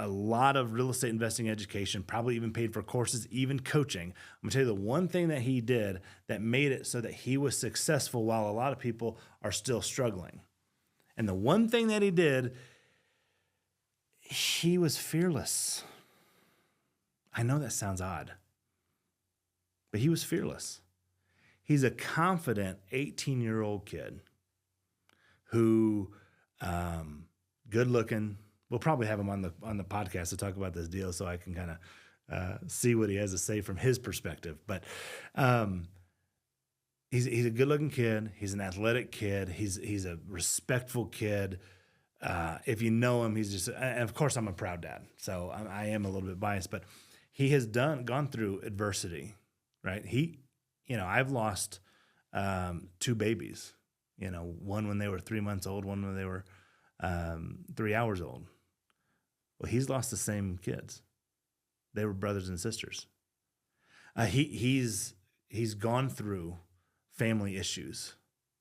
a lot of real estate investing education, probably even paid for courses, even coaching. I'm gonna tell you the one thing that he did that made it so that he was successful while a lot of people are still struggling. And the one thing that he did, he was fearless. I know that sounds odd, but he was fearless. He's a confident 18-year-old kid who, good looking. We'll probably have him on the podcast to talk about this deal, so I can kind of see what he has to say from his perspective. But he's a good looking kid. He's an athletic kid. He's a respectful kid. If you know him, he's just. And of course, I'm a proud dad, so I am a little bit biased. But he has gone through adversity, right? I've lost 2 babies. One when they were 3 months old, one when they were 3 hours old. Well, he's lost the same kids. They were brothers and sisters. He's gone through family issues,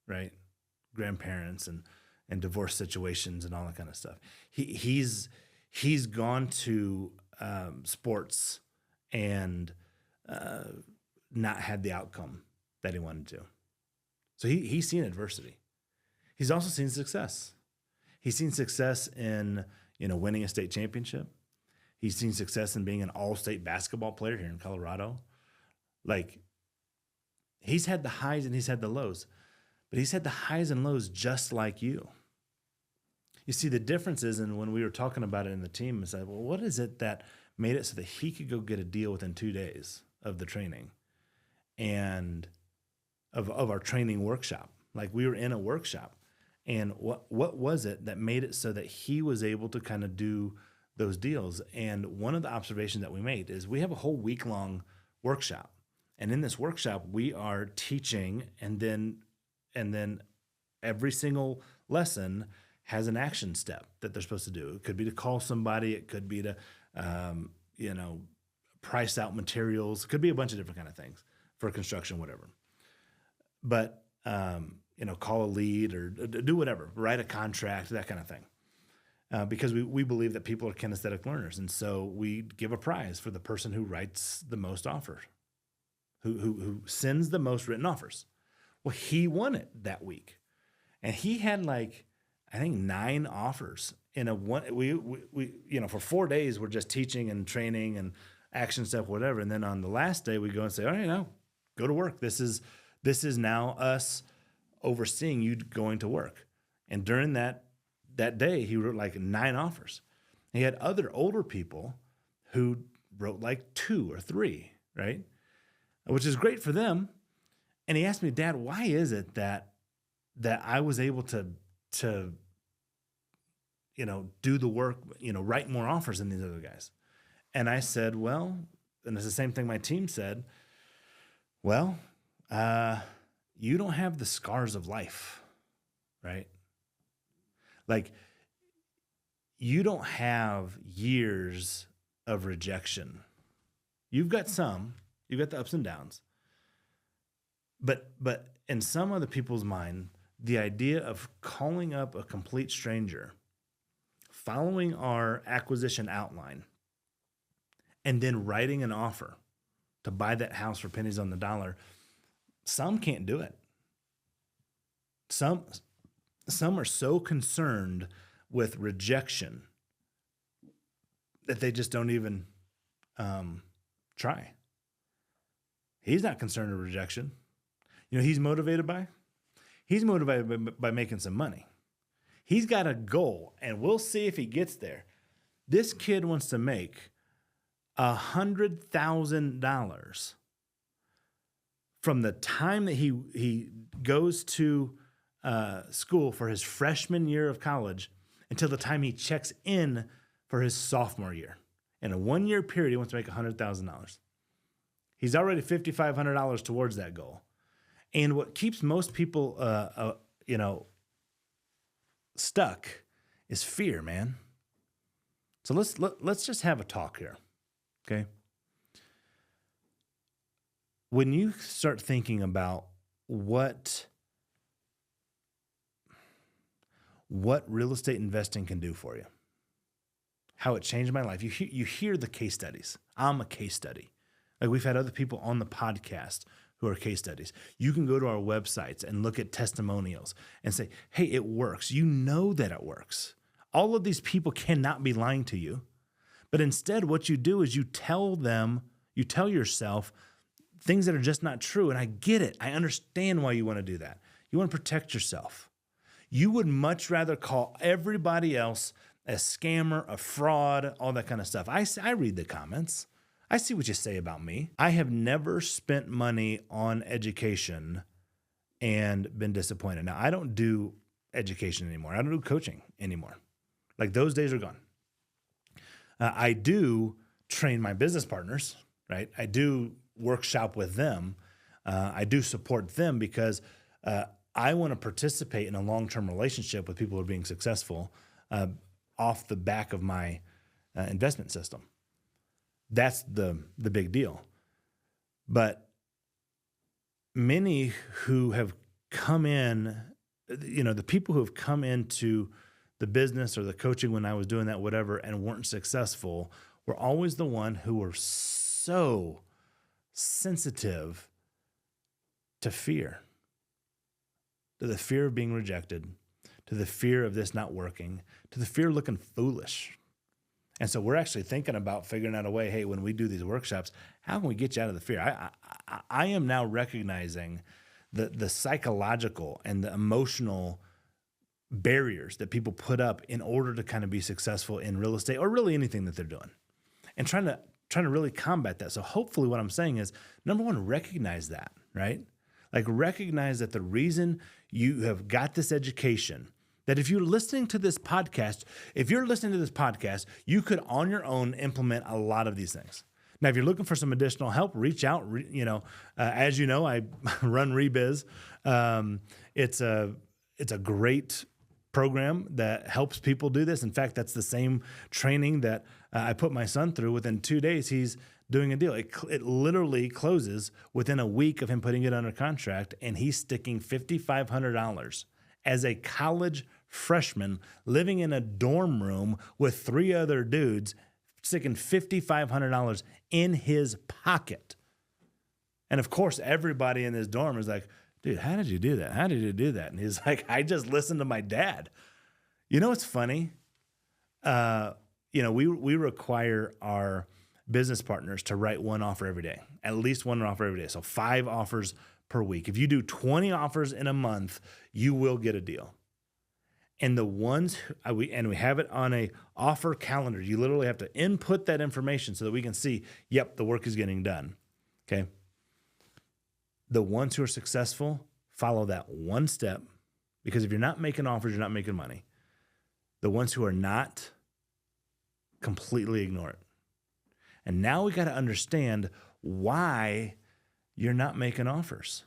right? Grandparents and divorce situations and all that kind of stuff. He's gone to sports and not had the outcome that he wanted to. So he's seen adversity. He's also seen success. He's seen success in winning a state championship. He's seen success in being an all-state basketball player here in Colorado. Like, he's had the highs and he's had the lows, but he's had the highs and lows just like you. You see, the difference is, and when we were talking about it in the team, it's like, well, what is it that made it so that he could go get a deal within 2 days of the training and of our training workshop? Like, we were in a workshop. And what was it that made it so that he was able to kind of do those deals? And one of the observations that we made is we have a whole week-long workshop. And in this workshop, we are teaching, and then every single lesson has an action step that they're supposed to do. It could be to call somebody. It could be to, price out materials. It could be a bunch of different kind of things for construction, whatever. But call a lead or do whatever, write a contract, that kind of thing. Because we believe that people are kinesthetic learners. And so we give a prize for the person who writes the most offers, who sends the most written offers. Well, he won it that week. And he had I think 9 offers in a one. We for 4 days, we're just teaching and training and action stuff, whatever. And then on the last day, we go and say, all right, now go to work. This is now us overseeing you going to work. And during that day, he wrote 9 offers. He had other older people who wrote 2 or 3, right? Which is great for them. And he asked me, Dad, why is it that I was able to do the work, write more offers than these other guys? And I said, well, and it's the same thing my team said, well, you don't have the scars of life, right? You don't have years of rejection. You've got the ups and downs. But in some other people's mind, the idea of calling up a complete stranger, following our acquisition outline, and then writing an offer to buy that house for pennies on the dollar, some can't do it. Some are so concerned with rejection that they just don't even try. He's not concerned with rejection. He's motivated by? He's motivated by making some money. He's got a goal, and we'll see if he gets there. This kid wants to make $100,000 from the time that he goes to school for his freshman year of college until the time he checks in for his sophomore year. In a 1-year period, he wants to make $100,000. He's already $5,500 towards that goal. And what keeps most people, stuck is fear, man. So let's just have a talk here, okay? When you start thinking about what real estate investing can do for you, how it changed my life. You hear the case studies. I'm a case study. Like we've had other people on the podcast who are case studies. You can go to our websites and look at testimonials and say, hey, it works. You know that it works. All of these people cannot be lying to you. But instead, what you do is you tell yourself things that are just not true. And I get it. I understand why you want to do that. You want to protect yourself. You would much rather call everybody else a scammer, a fraud, all that kind of stuff. I read the comments. I see what you say about me. I have never spent money on education and been disappointed. Now, I don't do education anymore. I don't do coaching anymore. Like those days are gone. I do train my business partners, right? I do workshop with them. I do support them because I want to participate in a long-term relationship with people who are being successful off the back of my investment system. That's the big deal. But many who have come in, the people who have come into the business or the coaching when I was doing that, whatever, and weren't successful were always the one who were so sensitive to fear, to the fear of being rejected, to the fear of this not working, to the fear of looking foolish. And so we're actually thinking about figuring out a way, hey, when we do these workshops, how can we get you out of the fear? I am now recognizing the psychological and the emotional barriers that people put up in order to kind of be successful in real estate or really anything that they're doing, and trying to really combat that. So hopefully what I'm saying is, number one, recognize that, right? Like recognize that the reason you have got this education, that if you're listening to this podcast, you could on your own implement a lot of these things. Now, if you're looking for some additional help, reach out. As you know, I run Rebiz. It's a great program that helps people do this. In fact, that's the same training that I put my son through. Within 2 days, he's doing a deal. It literally closes within a week of him putting it under contract, and he's sticking $5,500 as a college freshman living in a dorm room with 3 other dudes, sticking $5,500 in his pocket. And of course, everybody in this dorm is like, dude, how did you do that? How did you do that? And he's like, I just listened to my dad. You know what's funny? We require our business partners to write one offer every day, at least one offer every day. So 5 offers per week. If you do 20 offers in a month, you will get a deal. And the ones, we have it on a offer calendar. You literally have to input that information so that we can see, yep, the work is getting done. Okay. The ones who are successful follow that one step, because if you're not making offers, you're not making money. The ones who are not, completely ignore it. And now we got to understand why you're not making offers.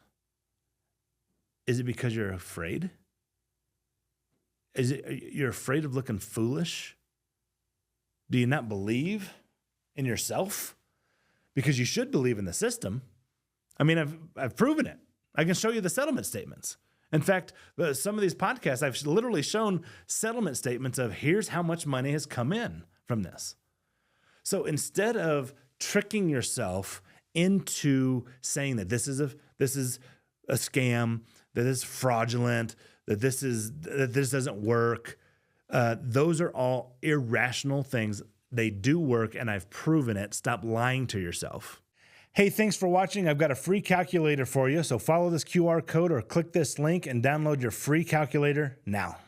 Is it because you're afraid? Is it you're afraid of looking foolish? Do you not believe in yourself? Because you should believe in the system. I mean, I've proven it. I can show you the settlement statements. In fact, some of these podcasts, I've literally shown settlement statements of here's how much money has come in from this. So instead of tricking yourself into saying that this is a scam, that is fraudulent, that this doesn't work, those are all irrational things. They do work, and I've proven it. Stop lying to yourself. Hey, thanks for watching. I've got a free calculator for you. So follow this QR code or click this link and download your free calculator now.